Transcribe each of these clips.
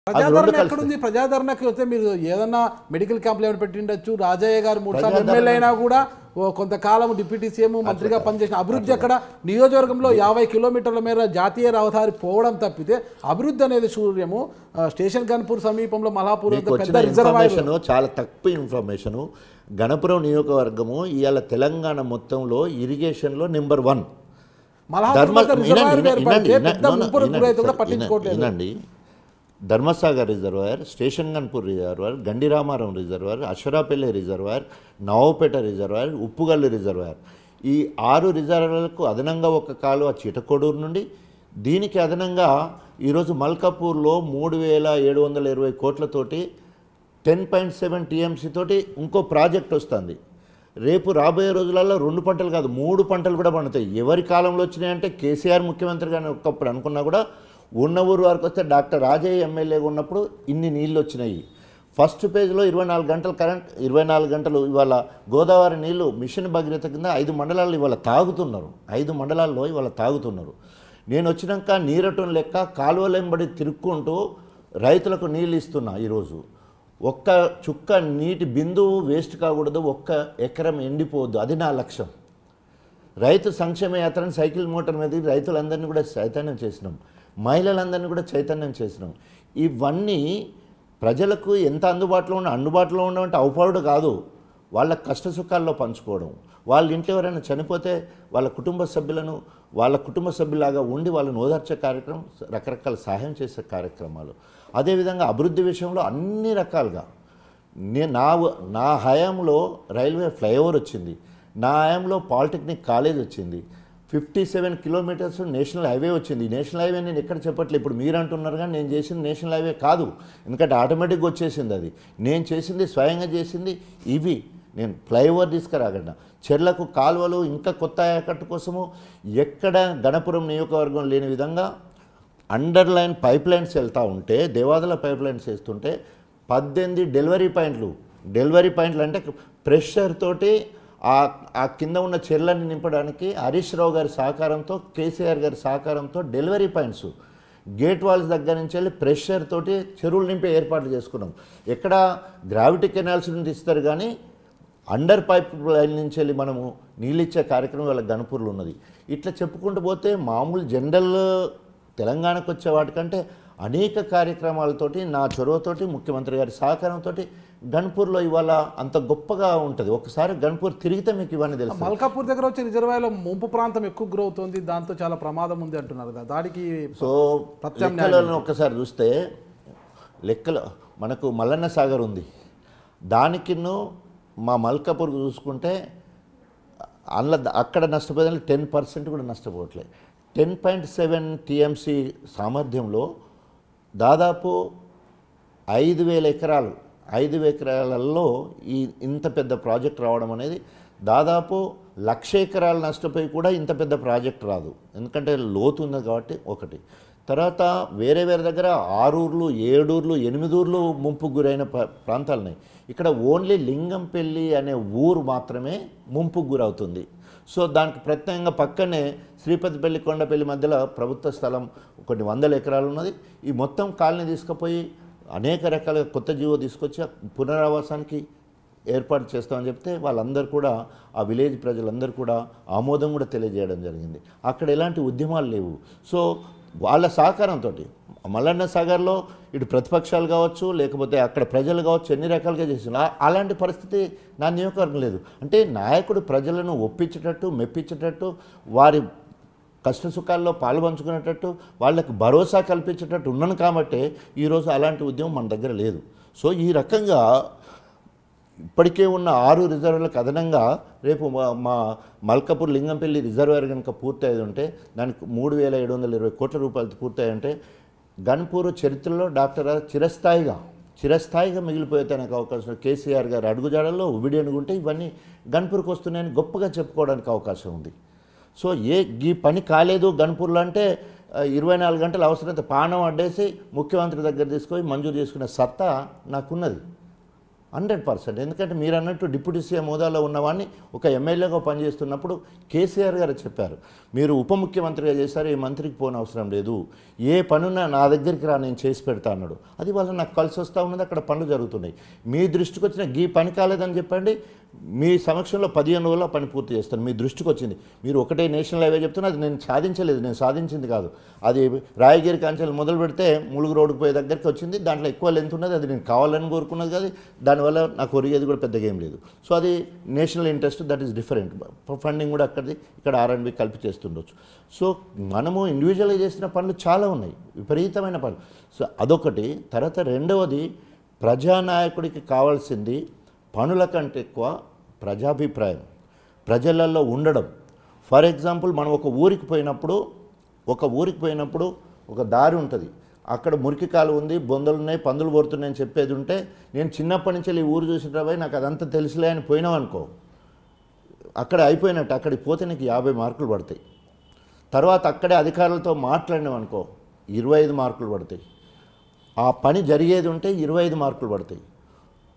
ప్రజాదరణ ఎక్కడుంది? ప్రజాదరణకి వస్తే మీరు ఏదన్నా మెడికల్ క్యాంప్లు ఏమైనా పెట్టిండొచ్చు. రాజయ్య గారు 3 సార్లు ఎమ్మెల్యే అయినా కూడా కొంతకాలం డిప్యూటీ సీఎం మంత్రిగా పనిచేసిన అభివృద్ధి అక్కడ నియోజకవర్గంలో 50 కిలోమీటర్ల మేర జాతీయ రహదారి పోవడం తప్పితే అభివృద్ధి అనేది శూన్యము. స్టేషన్ గన్పూర్ సమీపంలో మలాపూర్ పెద్ద రిజర్వాయర్ చాలా తక్కువ ఇన్ఫర్మేషన్. గణపురం నియోజకవర్గము ఇవాళ తెలంగాణ మొత్తంలో ఇరిగేషన్లో నెంబర్ 1. వినండి, Dharmasagar reservoir, Station Ghanpur reservoir, Gandiramaram reservoir, Ashwarapalli reservoir, Navapeta reservoir, Uppugallu reservoir, ఈ 6 రిజర్వాయర్లకు అదనంగా ఒక కాలువ చిటకోడూరు నుండి, దీనికి అదనంగా ఈరోజు మల్కాపూర్లో 3720 కోట్లతోటి 10.7 టీఎంసీ తోటి ఇంకో ప్రాజెక్ట్ వస్తుంది. రేపు రాబోయే రోజులలో 2 పంటలు కాదు 3 పంటలు కూడా పండుతాయి. ఎవరి కాలంలో వచ్చినాయంటే కేసీఆర్ ముఖ్యమంత్రి కానీ ఒక్కప్పుడు అనుకున్నా కూడా ఉన్న ఊరు వరకు వస్తే డాక్టర్ రాజయ్య ఎమ్మెల్యేగా ఉన్నప్పుడు ఇన్ని నీళ్ళు వచ్చినాయి. ఫస్ట్ పేజ్లో 24 గంటలు కరెంట్, 24 గంటలు ఇవాళ గోదావరి నీళ్లు మిషన్ భగీరథ కింద 5 మండలాల్లో ఇవాళ తాగుతున్నారు. 5 మండలాల్లో ఇవాళ తాగుతున్నారు. నేను వచ్చినాక నీరటం లెక్క కాలువలెంబడి తిరుక్కుంటూ రైతులకు నీళ్ళు ఇస్తున్నా. ఈరోజు ఒక్క చుక్క నీటి బిందువు వేస్ట్ కాకూడదు, ఒక్క ఎకరం ఎండిపోవద్దు, అది నా లక్ష్యం. రైతు సంక్షేమ యాత్రను సైకిల్ మోటార్ మీద రైతులందరినీ కూడా చైతన్యం చేసినాం, మహిళలందరినీ కూడా చైతన్యం చేసినాం. ఇవన్నీ ప్రజలకు ఎంత అందుబాటులో ఉండమంటే అవపడుడు కాదు, వాళ్ళ కష్ట సుఖాల్లో పంచుకోవడం. వాళ్ళ ఇంట్లో ఎవరైనా చనిపోతే వాళ్ళ కుటుంబ సభ్యులాగా ఉండి వాళ్ళని ఓదార్చే కార్యక్రమం, రకరకాల సహాయం చేసే కార్యక్రమాలు. అదేవిధంగా అభివృద్ధి విషయంలో అన్ని రకాలుగా నా హయాంలో రైల్వే ఫ్లైఓవర్ వచ్చింది, నా హయాంలో పాలిటెక్నిక్ కాలేజ్ వచ్చింది, 57 కిలోమీటర్స్ నేషనల్ హైవే వచ్చింది. నేషనల్ హైవే నేను ఎక్కడ చెప్పట్లేదు, ఇప్పుడు మీరు అంటున్నారు కానీ నేను చేసింది నేషనల్ హైవే కాదు, ఎందుకంటే ఆటోమేటిక్గా వచ్చేసింది. అది నేను చేసింది స్వయంగా చేసింది. ఇవి నేను ఫ్లైఓవర్ తీసుకురాగలను, చెర్లకు కాలువలు, ఇంకా కొత్త ఆయకట్టు కోసము ఎక్కడ గణపురం నియోజకవర్గం లేని విధంగా అండర్లైన్ పైప్ లైన్స్ వెళ్తూ ఉంటే, దేవాదుల పైప్ లైన్స్ వేస్తుంటే 18 డెలివరీ పాయింట్లు అంటే ప్రెషర్ తోటి ఆ కింద ఉన్న చెర్లని నింపడానికి హరీష్ రావు గారి సహకారంతో, కేసీఆర్ గారి సహకారంతో డెలివరీ పాయింట్స్ గేట్ వాల్స్ దగ్గర నుంచి వెళ్ళి ప్రెషర్ తోటి చెరువులు నింపే ఏర్పాట్లు చేసుకున్నాం. ఎక్కడ గ్రావిటీ కెనాల్స్ నుండి ఇస్తారు కానీ అండర్ పైప్ లైన్ నుంచి వెళ్ళి మనము నీళ్ళు ఇచ్చే కార్యక్రమం వాళ్ళ గణపూర్లో ఉన్నది. ఇట్లా చెప్పుకుంటూ పోతే మామూలు జనరల్ తెలంగాణకు వచ్చే వాటికంటే అనేక కార్యక్రమాలతోటి, నా చొరవతోటి, ముఖ్యమంత్రి గారి సహకారంతో గణపూర్లో ఇవాళ అంత గొప్పగా ఉంటుంది. ఒకసారి గణపూర్ తిరిగితే మీకు ఇవన్నీ తెలుసు. మల్కాపూర్ దగ్గర వచ్చే రిజర్వాయర్లో ముంపు ప్రాంతం ఎక్కువ గ్రో అవుతుంది, దాంతో చాలా ప్రమాదం ఉంది అంటున్నారు కదా, దానికి సో లెక్కలను ఒక్కసారి చూస్తే లెక్కలు మనకు మల్లన్న సాగర్ ఉంది, దానికిన్ను మా మల్కాపూర్ చూసుకుంటే అక్కడ నష్టపోయేదాన్ని 10% కూడా నష్టపోవట్లేదు. 10.7 టీఎంసీ సామర్థ్యంలో దాదాపు 5,000 ఎకరాలు, 5,000 ఎకరాలలో ఇంత పెద్ద ప్రాజెక్ట్ రావడం అనేది దాదాపు 1,00,000 ఎకరాలు నష్టపోయి కూడా ఇంత పెద్ద ప్రాజెక్ట్ రాదు, ఎందుకంటే లోతు ఉంది కాబట్టి. ఒకటి తర్వాత వేరే దగ్గర 6 ఊర్లు, 7 ఊర్లు, 8 ఊర్లు ముంపుకు గురైన ప్రాంతాలున్నాయి. ఇక్కడ ఓన్లీ లింగంపల్లి అనే ఊరు మాత్రమే ముంపుకు గురవుతుంది. సో దానికి ప్రత్యేకంగా పక్కనే శ్రీపతిపల్లి, కొండపల్లి మధ్యలో ప్రభుత్వ స్థలం కొన్ని 100 ఎకరాలు ఉన్నది. ఈ మొత్తం కాలనీ తీసుకుపోయి అనేక రకాల కొత్త జీవో తీసుకొచ్చి పునరావాసానికి ఏర్పాటు చేస్తామని చెప్తే వాళ్ళందరూ కూడా, ఆ విలేజ్ ప్రజలందరూ కూడా ఆమోదం కూడా తెలియజేయడం జరిగింది. అక్కడ ఎలాంటి ఉద్యమాలు లేవు. సో వాళ్ళ సహకారంతో మల్లన్న సాగర్లో ఇటు ప్రతిపక్షాలు కావచ్చు, లేకపోతే అక్కడ ప్రజలు కావచ్చు, ఎన్ని రకాలుగా చేసిన అలాంటి పరిస్థితి నా నియోజకవర్గం లేదు. అంటే నాయకుడు ప్రజలను ఒప్పించేటట్టు, మెప్పించేటట్టు, వారి కష్ట సుఖాల్లో పాల్పంచుకునేటట్టు, వాళ్ళకి భరోసా కల్పించేటట్టు ఉన్నాను కాబట్టి ఈరోజు అలాంటి ఉద్యమం మన దగ్గర లేదు. సో ఈ రకంగా ఇప్పటికే ఉన్న 6 రిజర్వాయర్లకు అదనంగా రేపు మా మల్కాపూర్ లింగంపల్లి రిజర్వాయర్ కనుక పూర్తయి ఉంటే, దానికి 3,720 కోట్ల రూపాయలతో పూర్తయి ఉంటే గణపూర్ చరిత్రలో డాక్టర్ చిరస్థాయిగా మిగిలిపోయేదానికి అవకాశం. కేసీఆర్ గారు అడుగుజాడల్లో ఉబిడియనుకుంటే ఇవన్నీ గణపూర్కి వస్తున్నాయని గొప్పగా చెప్పుకోవడానికి అవకాశం ఉంది. సో ఈ పని కాలేదు గణపూర్లో అంటే 24 గంటలు అవసరమైతే పానం అడ్డేసి ముఖ్యమంత్రి దగ్గర తీసుకొని మంజూరు చేసుకునే సత్తా నాకున్నది. 100%. ఎందుకంటే మీరు అన్నట్టు డిప్యూటీ సీఎం హోదాలో ఉన్నవాడిని ఒక ఎమ్మెల్యేగా పనిచేస్తున్నప్పుడు కేసీఆర్ గారు చెప్పారు, మీరు ఉప ముఖ్యమంత్రిగా చేశారు, ఈ మంత్రికి పోనవసరం లేదు, ఏ పనున్నా నా దగ్గరికి రా, నేను చేసి పెడతా అన్నాడు. అది వల్ల నాకు కలిసి వస్తూ ఉన్నది, అక్కడ పనులు జరుగుతున్నాయి. మీ దృష్టికి వచ్చిన ఈ పని కాలేదని చెప్పండి, మీ సమక్షంలో 15 రోజుల్లో పని పూర్తి చేస్తాను. మీ దృష్టికి వచ్చింది, మీరు ఒకటే నేషనల్ హైవే చెప్తున్నా, అది నేను సాధించలేదు, నేను సాధించింది కాదు. అది రాయగిరి కాంచెలు మొదలు పెడితే ములుగు రోడ్డుకు పోయే దగ్గరికి వచ్చింది, దాంట్లో ఎక్కువ లెంత్ ఉన్నది, అది నేను కావాలని కోరుకున్నది కాదు, దానివల్ల నాకు ఒరిగేది కూడా పెద్దగా ఏం లేదు. సో అది national interest, that is different. Funding కూడా అక్కడిది, ఇక్కడ R&B కలిపి చేస్తుండొచ్చు. సో మనము ఇండివిజువల్గా చేసిన పనులు చాలా ఉన్నాయి, విపరీతమైన పనులు. సో అదొకటి. తర్వాత రెండవది, ప్రజానాయకుడికి కావాల్సింది పనుల కంటే ఎక్కువ ప్రజాభిప్రాయం, ప్రజలలో ఉండడం. ఫర్ ఎగ్జాంపుల్, మనం ఒక ఊరికి పోయినప్పుడు ఒక దారి ఉంటుంది, అక్కడ మురికి కాలువ ఉంది, బొందలు ఉన్నాయి, పందులు పోరుతున్నాయని చెప్పేది ఉంటే, నేను చిన్నప్పటి నుంచి ఈ ఊరు చూసినప్పుడు నాకు అదంతా తెలుసులే అని పోయినామనుకో, అక్కడ అయిపోయినట్టు. అక్కడికి పోతే నీకు 50 మార్కులు పడతాయి. తర్వాత అక్కడే అధికారులతో మాట్లాడినామనుకో 25 మార్కులు పడతాయి. ఆ పని జరిగేది ఉంటే 25 మార్కులు పడతాయి.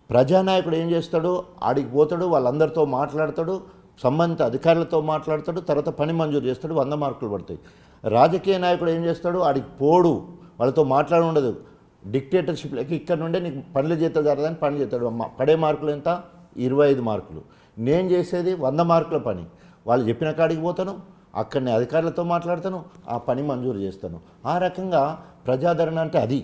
ప్రజానాయకుడు ఏం చేస్తాడు, ఆడికి పోతాడు, వాళ్ళందరితో మాట్లాడతాడు, సంబంధిత అధికారులతో మాట్లాడతాడు, తర్వాత పని మంజూరు చేస్తాడు, 100 మార్కులు పడతాయి. రాజకీయ నాయకుడు ఏం చేస్తాడు, ఆడికి పోడు, వాళ్ళతో మాట్లాడి ఉండదు, డిక్టేటర్షిప్లకి ఇక్కడ నుండే నీకు పనులు చేత జరదని పని చేస్తాడు. పడే మార్కులు ఎంత, 25 మార్కులు. నేను చేసేది 100 మార్కుల పని. వాళ్ళు చెప్పిన కాడికి పోతాను, అక్కడనే అధికారులతో మాట్లాడతాను, ఆ పని మంజూరు చేస్తాను. ఆ రకంగా ప్రజాదరణ అంటే అది.